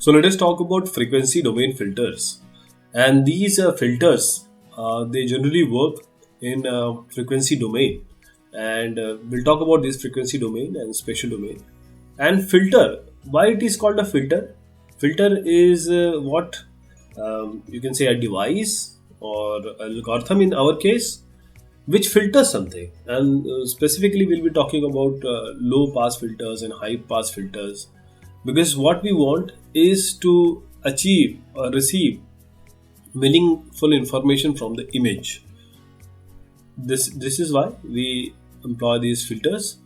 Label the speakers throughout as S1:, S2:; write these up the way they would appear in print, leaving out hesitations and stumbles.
S1: So let us talk about frequency domain filters. And these filters, they generally work in frequency domain. And we'll talk about this frequency domain and spatial domain. And filter, why it is called a filter? Filter is what you can say a device or algorithm in our case, which filters something. And specifically, we'll be talking about low pass filters and high pass filters, because what we want is to achieve or receive meaningful information from the image. This is why we employ these filters.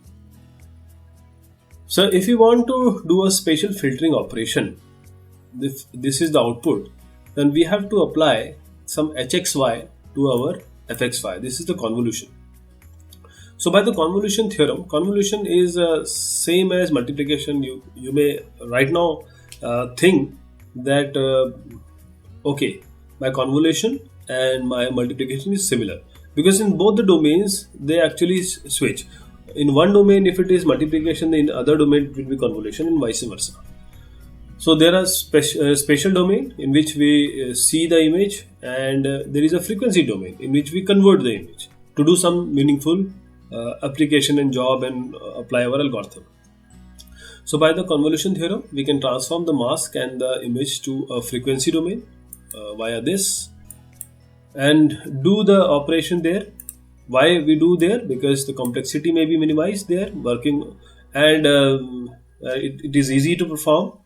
S1: So if you want to do a spatial filtering operation, if this is the output, then we have to apply some hxy to our fxy. This is the convolution. So by the convolution theorem, convolution is same as multiplication. You may right now think that okay, my convolution and my multiplication is similar, because in both the domains they actually switch. In one domain, if it is multiplication, in other domain it will be convolution, and vice versa. So there are spatial domain in which we see the image, and there is a frequency domain in which we convert the image to do some meaningful application and job and apply our algorithm. So by the convolution theorem, we can transform the mask and the image to a frequency domain via this and do the operation there. Why we do there? Because the complexity may be minimized there working, and it is easy to perform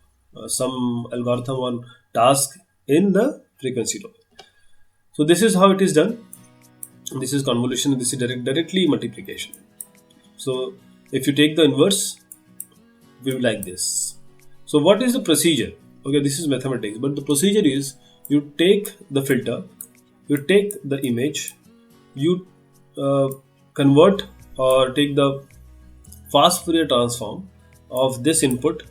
S1: some algorithm on task in the frequency domain. So this is how it is done. This is convolution and this is directly multiplication. So if you take the inverse, we will like this. So what is the procedure? Okay, this is mathematics, but the procedure is you take the filter, you take the image, you convert or take the fast Fourier transform of this input.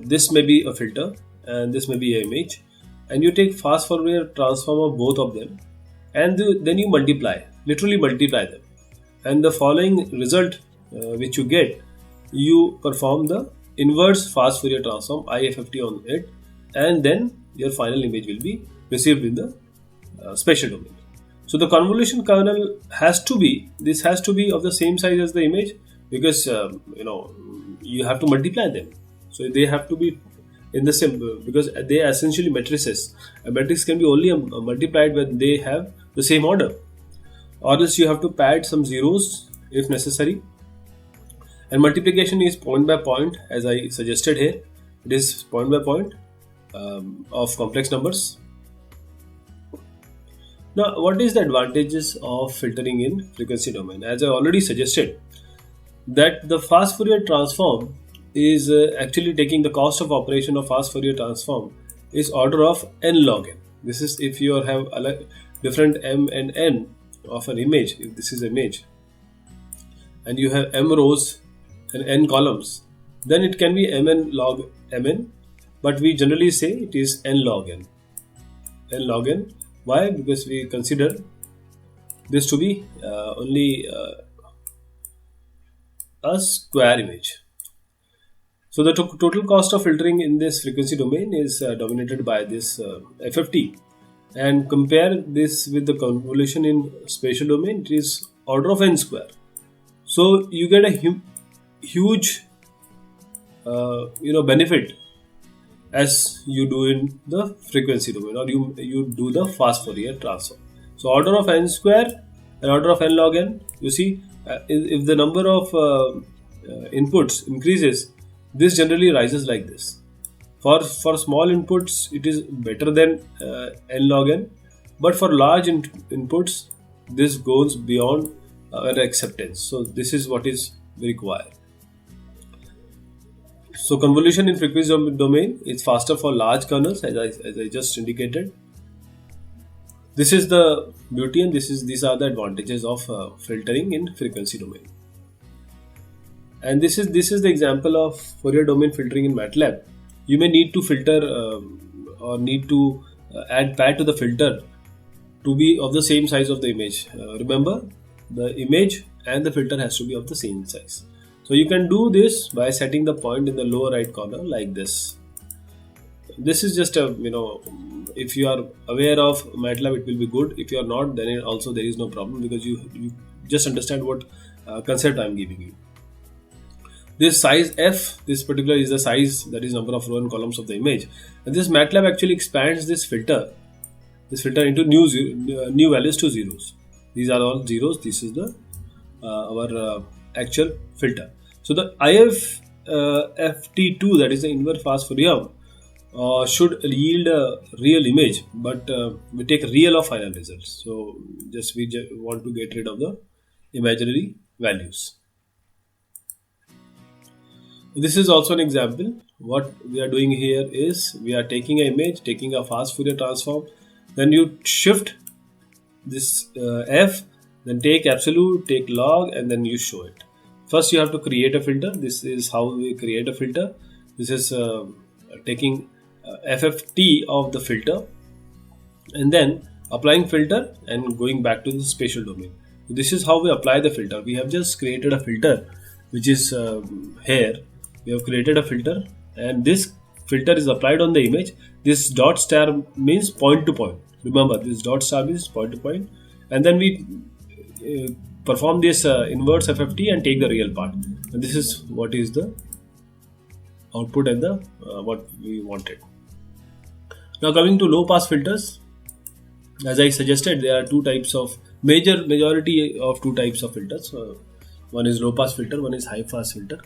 S1: This may be a filter and this may be an image, and you take fast Fourier transform of both of them, and then you literally multiply them, and the following result which you get, you perform the inverse fast Fourier transform IFFT on it, and then your final image will be received in the spatial domain. So the convolution kernel has to be of the same size as the image, because you have to multiply them. So they have to be in the same, because they are essentially matrices. A matrix can be only multiplied when they have the same order, or else you have to pad some zeros if necessary. And multiplication is point by point, as I suggested here. It is point by point of complex numbers. Now, what is the advantages of filtering in frequency domain? As I already suggested, that the fast Fourier transform is actually taking the cost of operation of fast Fourier transform is order of n log n. This is if you have different m and n of an image. If this is image, and you have m rows and n columns, then it can be mn log mn, but we generally say it is n log n. N log n. Why? Because we consider this to be only a square image. So the total cost of filtering in this frequency domain is dominated by this FFT, and compare this with the convolution in spatial domain, it is order of n square. So you get a huge benefit as you do in the frequency domain, or you do the fast Fourier transform. So order of n square and order of n log n. You see, if the number of inputs increases, this generally rises like this. For small inputs, it is better than n log n, but for large inputs, this goes beyond our acceptance. So this is what is required. So convolution in frequency domain is faster for large kernels, as I just indicated. This is the beauty, and these are the advantages of filtering in frequency domain. And this is the example of Fourier domain filtering in MATLAB. You may need to filter or need to add pad to the filter to be of the same size of the image. Remember, the image and the filter has to be of the same size. So you can do this by setting the point in the lower right corner like this. this is just a, if you are aware of MATLAB, it will be good. If you are not, then also there is no problem, because you just understand what concept I am giving you. This size f, this particular is the size, that is number of row and columns of the image, and this MATLAB actually expands this filter into new values to zeros. These are all zeros. This is the our actual filter. So the IFFT2, that is the inverse fast Fourier, should yield a real image, but we take real of final results. So we want to get rid of the imaginary values. This is also an example. What we are doing here is we are taking an image, taking a fast Fourier transform, then you shift this f, then take absolute, take log, and then you show it. First you have to create a filter. This is how we create a filter. This is taking FFT of the filter and then applying filter and going back to the spatial domain. This is how we apply the filter. We have just created a filter which is here. We have created a filter and this filter is applied on the image. This dot star means point to point. Remember, this dot star means point to point, and then we perform this inverse FFT and take the real part. And this is what is the output and the what we wanted. Now coming to low pass filters, as I suggested, there are two types of majority of two types of filters. One is low pass filter, one is high pass filter.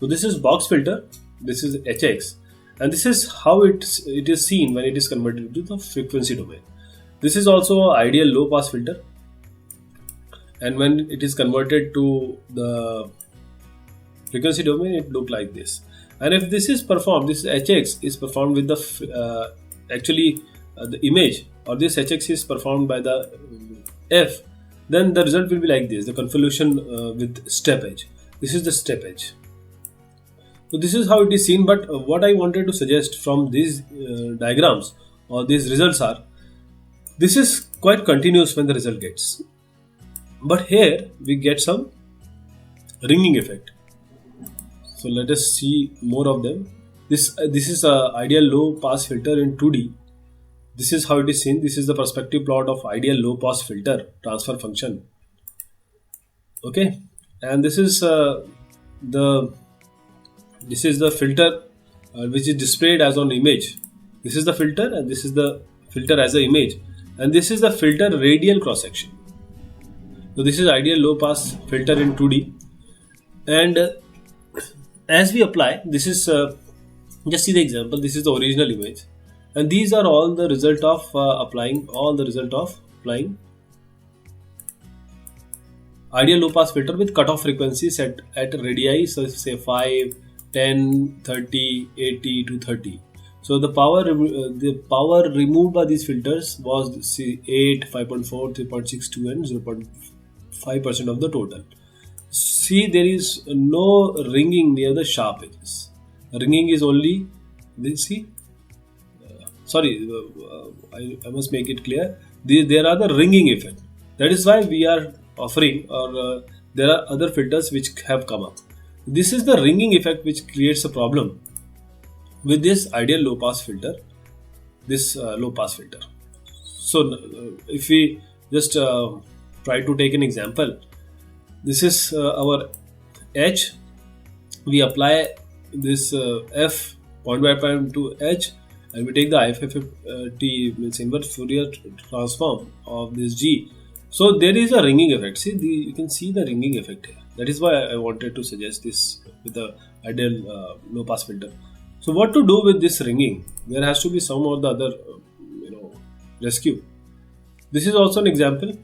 S1: So this is box filter, this is HX, and this is how it is seen when it is converted to the frequency domain. This is also an ideal low pass filter, and when it is converted to the frequency domain, it looks like this. And if this is performed, this HX is performed with the the image, or this HX is performed by the F, then the result will be like this, the convolution with step edge. This is the step edge. So this is how it is seen, but what I wanted to suggest from these diagrams or these results are, this is quite continuous when the result gets, but here we get some ringing effect. So let us see more of them. This is a ideal low pass filter in 2D. This is how it is seen. This is the perspective plot of ideal low pass filter transfer function. Okay, and this is the filter which is displayed as on image. This is the filter, and this is the filter as an image, and this is the filter radial cross section. So this is ideal low pass filter in 2D, and as we apply, this is just see the example. This is the original image, and these are all the result of applying ideal low pass filter with cutoff frequencies at radii, so say 5, 10, 30, 80 to 30. So the power removed by these filters was 8, 5.4, 3.62 and 0.5% of the total. See, there is no ringing near the sharp edges. Ringing is only this. See, I must make it clear. There are the ringing effect. That is why we are offering, or there are other filters which have come up. This is the ringing effect which creates a problem with this ideal low pass filter, this low pass filter. So if we just try to take an example, this is our H. We apply this F point by point to H, and we take the IFFT, means inverse Fourier transform of this G. So there is a ringing effect. See, you can see the ringing effect here. That is why I wanted to suggest this with the ideal low pass filter. So what to do with this ringing? There has to be some or the other rescue. This is also an example.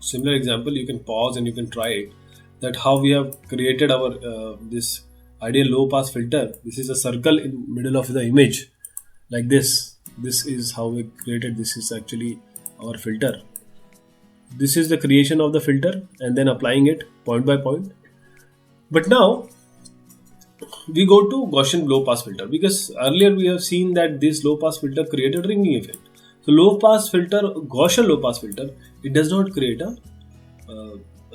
S1: Similar example, you can pause and you can try it. That how we have created our this ideal low pass filter. This is a circle in middle of the image, like this. This is how we created. This is actually our filter. This is the creation of the filter and then applying it point by point. But now we go to Gaussian low pass filter, because earlier we have seen that this low pass filter created ringing effect. So low pass filter, Gaussian low pass filter, it does not create a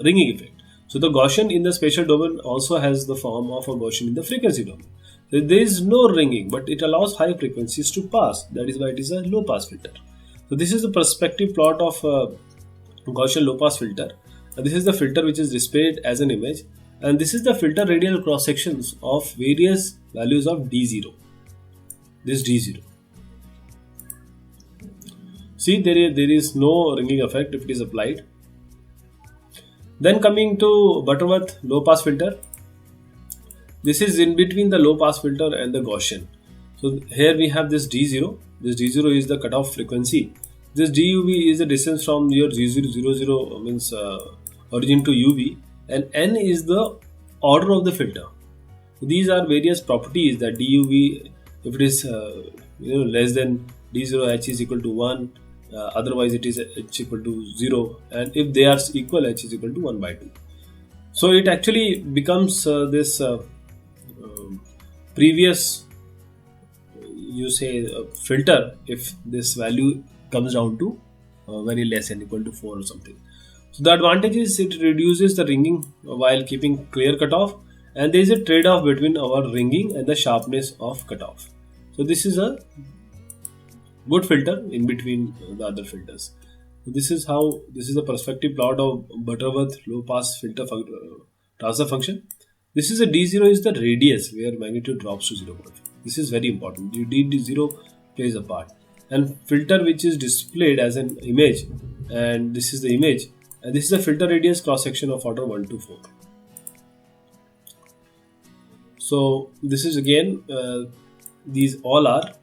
S1: ringing effect. So the Gaussian in the spatial domain also has the form of a Gaussian in the frequency domain. So there is no ringing, but it allows high frequencies to pass. That is why it is a low pass filter. So this is the perspective plot of Gaussian low pass filter. And this is the filter which is displayed as an image, and this is the filter radial cross sections of various values of D0. This D0. See, there is no ringing effect if it is applied. Then coming to Butterworth low pass filter. This is in between the low pass filter and the Gaussian. So here we have this D0. This D0 is the cutoff frequency. This DUV is the distance from your 0000 means origin to UV, and N is the order of the filter. These are various properties that DUV, if it is less than D0, H is equal to 1, otherwise it is H equal to 0, and if they are equal, H is equal to 1 by 2. So it actually becomes this previous filter if this value comes down to very less than equal to 4 or something. So the advantage is it reduces the ringing while keeping clear cutoff, and there is a trade-off between our ringing and the sharpness of cutoff. So this is a good filter in between the other filters. So this is the perspective plot of Butterworth low pass filter transfer function. This is a D0 is the radius where magnitude drops to 0.5. This is very important. D0 plays a part. And filter which is displayed as an image, and this is the image, and this is the filter radius cross section of order 1 to 4. So this is again these all are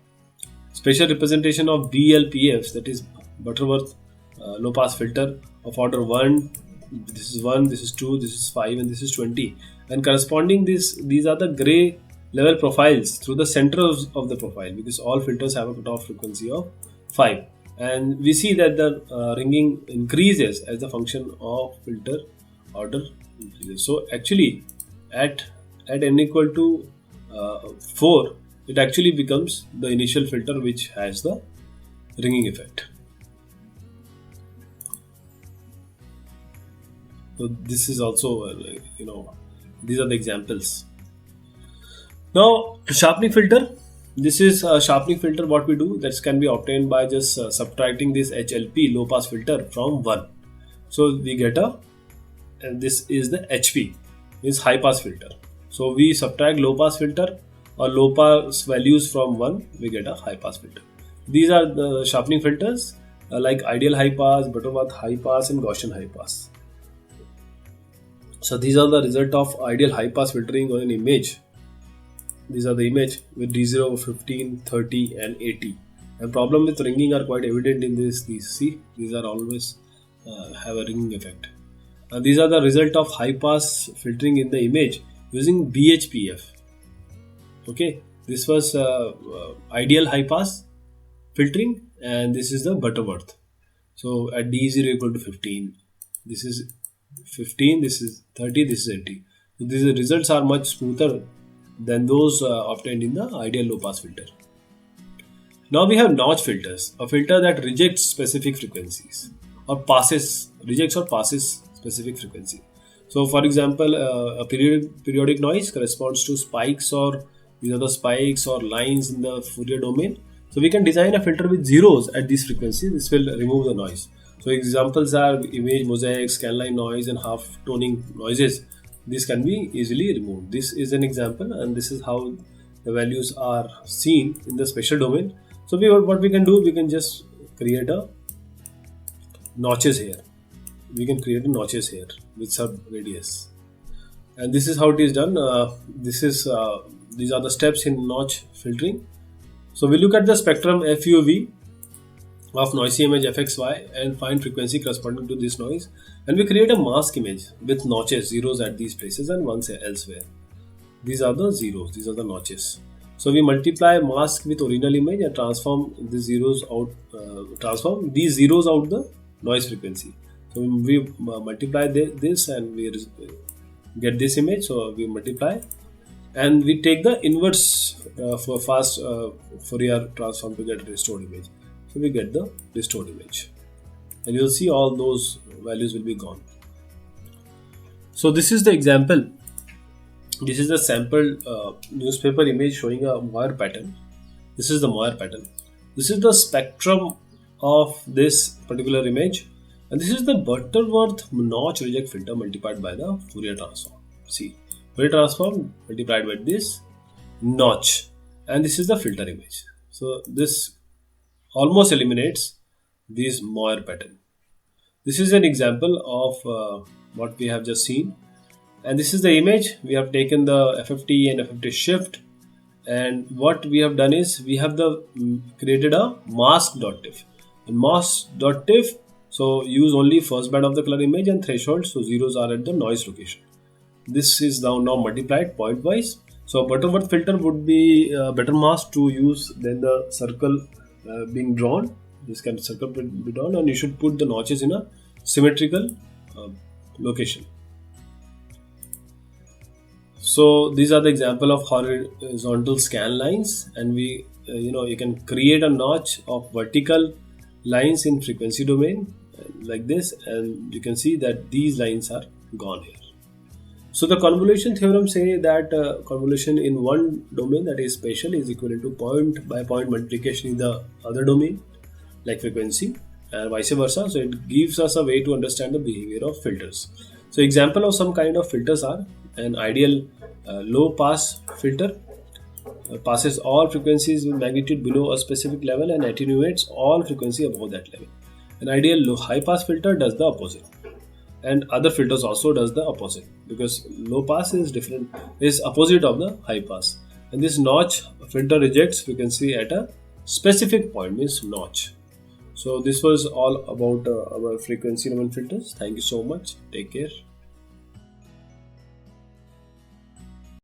S1: special representation of BLPFs, that is Butterworth low pass filter of order 1. This is 1, this is 2, this is 5, and this is 20. And corresponding these are the gray level profiles through the center of the profile, because all filters have a cutoff frequency of 5. And we see that the ringing increases as the function of filter order increases. So actually at n equal to 4, it actually becomes the initial filter which has the ringing effect. So this is also these are the examples. Now sharpening filter. This is a sharpening filter. What we do, that can be obtained by just subtracting this HLP low pass filter from 1. So we get and this is the HP, is high pass filter. So we subtract low pass filter or low pass values from 1, we get a high pass filter. These are the sharpening filters like ideal high pass, Butterworth high pass, and Gaussian high pass. So these are the result of ideal high pass filtering on an image. These are the image with D0, 15, 30 and 80. The problem with ringing are quite evident in this. These are always have a ringing effect. And these are the result of high pass filtering in the image using BHPF. Okay, this was ideal high pass filtering, and this is the Butterworth. So at D0 equal to 15, this is 15, this is 30, this is 80. So these results are much smoother than those obtained in the ideal low pass filter. Now we have notch filters, a filter that rejects specific frequencies or rejects or passes specific frequency. So for example, a periodic noise corresponds to spikes, or these are the spikes or lines in the Fourier domain. So we can design a filter with zeros at this frequency. This will remove the noise. So examples are image mosaics, scanline noise, and half toning noises. This can be easily removed. This is an example, and this is how the values are seen in the spatial domain. So what we can do, we can just create a notches here. We can create notches here with sub radius, and this is how it is done. These are the steps in notch filtering. So we look at the spectrum FUV of noisy image fxy and find frequency corresponding to this noise, and we create a mask image with notches, zeros at these places and ones elsewhere. These are the zeros, these are the notches. So we multiply mask with original image and transform the zeros out, transform these zeros out the noise frequency. So we multiply this and we get this image. So we multiply and we take the inverse for fast Fourier transform to get a restored image. So we get the restored image, and you'll see all those values will be gone. So this is the example This is the sample newspaper image showing a Moir pattern. This is the Moir pattern. This is the spectrum of this particular image, and this is the Butterworth notch reject filter multiplied by the Fourier transform. See, Fourier transform multiplied by this notch, and this is the filter image. So this almost eliminates this Moir pattern. This is an example of what we have just seen, and this is the image. We have taken the FFT and FFT shift, and what we have done is we have created a mask.tiff. And mask.tiff, so use only first band of the color image and threshold, so zeros are at the noise location. This is now multiplied pointwise. So Butterworth filter would be a better mask to use than the circle being drawn. This kind of circle will be drawn, and you should put the notches in a symmetrical location. So these are the example of horizontal scan lines, and we you can create a notch of vertical lines in frequency domain like this, and you can see that these lines are gone here. So the convolution theorem say that convolution in one domain, that is spatial, is equivalent to point by point multiplication in the other domain like frequency, and vice versa. So it gives us a way to understand the behavior of filters. So example of some kind of filters are an ideal low pass filter passes all frequencies with magnitude below a specific level and attenuates all frequency above that level. An ideal low high pass filter does the opposite, and other filters also does the opposite, because low pass is opposite of the high pass. And this notch filter rejects frequency at a specific point, means notch. So this was all about our frequency domain filters. Thank you so much. Take care.